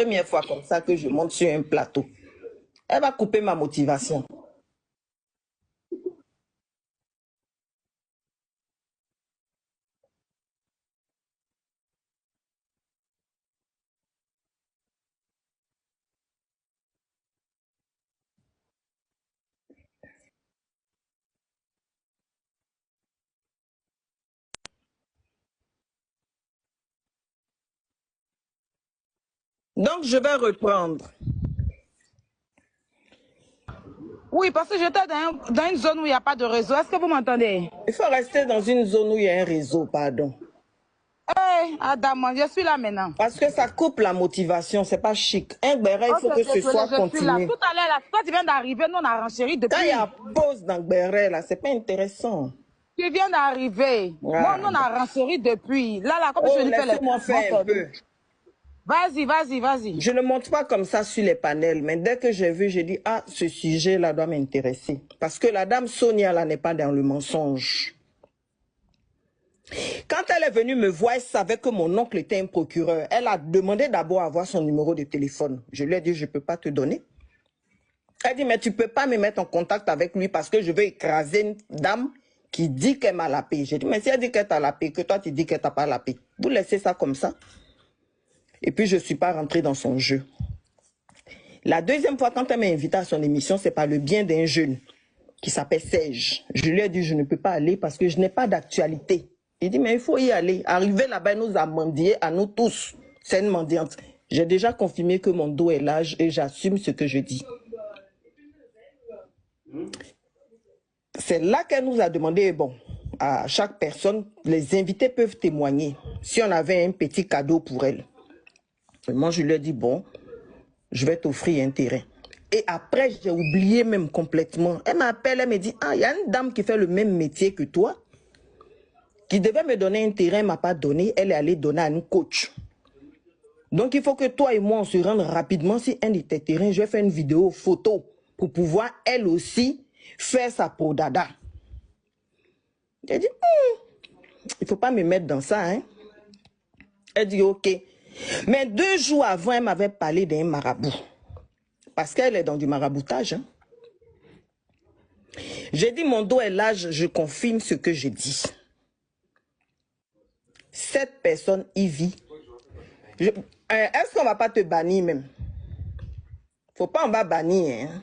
première fois comme ça que je monte sur un plateau. Elle va couper ma motivation. Donc, je vais reprendre. Oui, parce que j'étais dans une zone où il n'y a pas de réseau. Est-ce que vous m'entendez? Il faut rester dans une zone où il y a un réseau, pardon. Hé, Adam, je suis là maintenant. Parce que ça coupe la motivation, c'est pas chic. Un béret, il faut que ce soit je suis là. continu. Tout à l'heure, là, toi, tu viens d'arriver, nous, on a renchéri depuis. Quand il y a pause dans le béret, là, c'est pas intéressant. Tu viens d'arriver. Moi, nous, on a renchéri depuis. Là, comme je lui fais les... Laissez-moi faire un peu. Vas-y. Je ne monte pas comme ça sur les panels, mais dès que j'ai vu, j'ai dit, ah, ce sujet-là doit m'intéresser. Parce que la dame Sonia, là, n'est pas dans le mensonge. Quand elle est venue me voir, elle savait que mon oncle était un procureur. Elle a demandé d'abord à avoir son numéro de téléphone. Je lui ai dit, je ne peux pas te donner. Elle dit, mais tu ne peux pas me mettre en contact avec lui parce que je veux écraser une dame qui dit qu'elle m'a lapé. J'ai dit, mais si elle dit qu'elle t'a lapé, que toi tu dis qu'elle t'a pas lapé, vous laissez ça comme ça. Et puis je ne suis pas rentrée dans son jeu. La deuxième fois, quand elle m'a invité à son émission, c'est par le bien d'un jeune qui s'appelle Serge. Je lui ai dit, je ne peux pas aller parce que je n'ai pas d'actualité. Il dit, mais il faut y aller. Arriver là-bas, elle nous a mendié à nous tous. C'est une mendiante. J'ai déjà confirmé que mon dos est large et j'assume ce que je dis. C'est là qu'elle nous a demandé, bon, à chaque personne, les invités peuvent témoigner si on avait un petit cadeau pour elle. Et moi, je lui ai dit, bon, je vais t'offrir un terrain. Et après, j'ai oublié même complètement. Elle m'appelle, elle me dit, ah, il y a une dame qui fait le même métier que toi, qui devait me donner un terrain, elle ne m'a pas donné, elle est allée donner à un coach. Donc, il faut que toi et moi, on se rende rapidement sur un de tes terrains. Je vais faire une vidéo photo pour pouvoir, elle aussi, faire sa prodada. J'ai dit, il ne faut pas me mettre dans ça. Hein. Elle dit, ok. Mais 2 jours avant, elle m'avait parlé d'un marabout. Parce qu'elle est dans du maraboutage. Hein. J'ai dit, mon dos est large, je confirme ce que je dis. Cette personne y vit. Est-ce qu'on ne va pas te bannir même? Faut pas, on va bannir. Hein?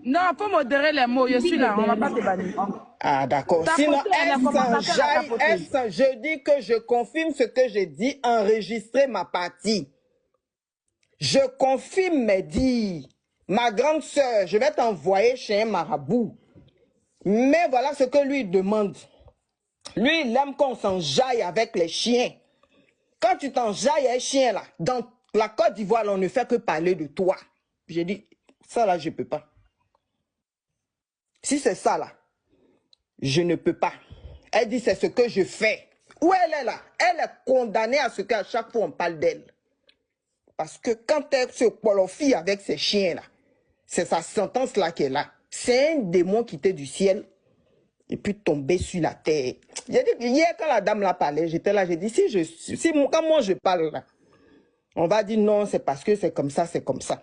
Non, il faut modérer les mots. Je suis là, on ne va pas te bannir. Ah, d'accord. Sinon, je dis que je confirme ce que j'ai dit, enregistrer ma partie. Je confirme mes dires. Ma grande sœur, je vais t'envoyer chez un marabout. Mais voilà ce que lui demande. Lui, il aime qu'on s'enjaille avec les chiens. Quand tu t'enjailles un chien là, dans la Côte d'Ivoire, on ne fait que parler de toi. J'ai dit, ça là, je ne peux pas. Si c'est ça là, je ne peux pas. Elle dit, c'est ce que je fais. Où elle est là? Elle est condamnée à ce qu'à chaque fois on parle d'elle. Parce que quand elle se qualifie avec ces chiens-là, c'est sa sentence-là qu'elle a. C'est un démon qui était du ciel et puis tombé sur la terre. J'ai dit, hier, quand la dame l'a parlé, j'étais là, j'ai dit, quand moi je parle là, on va dire non, c'est parce que c'est comme ça, c'est comme ça.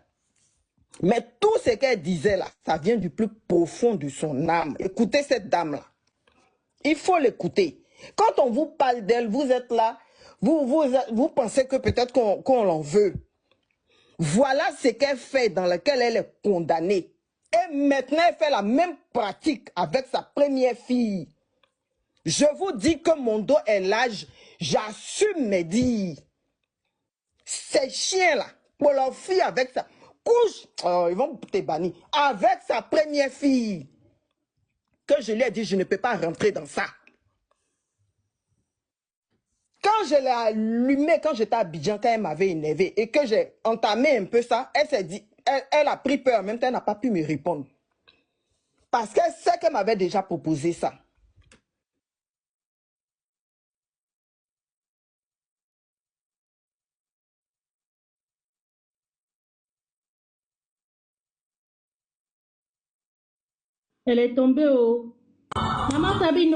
Mais tout ce qu'elle disait là, ça vient du plus profond de son âme. Écoutez cette dame-là. Il faut l'écouter. Quand on vous parle d'elle, vous êtes là, vous pensez que peut-être qu'on l'en veut. Voilà ce qu'elle fait dans lequel elle est condamnée. Et maintenant, elle fait la même pratique avec sa première fille. Je vous dis que mon dos est large, j'assume mes dires. Ces chiens-là, pour leur fille avec sa couche, ils vont te bannir, avec sa première fille, que je lui ai dit, je ne peux pas rentrer dans ça. Quand je l'ai allumé, quand j'étais à Abidjan, quand elle m'avait énervé et que j'ai entamé un peu ça, elle s'est dit, elle a pris peur, en même temps, elle n'a pas pu me répondre. Parce qu'elle sait qu'elle m'avait déjà proposé ça. Elle est tombée au... Maman Sabine,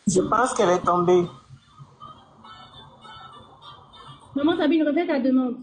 Je pense qu'elle est tombée. Maman Sabine, refais ta demande.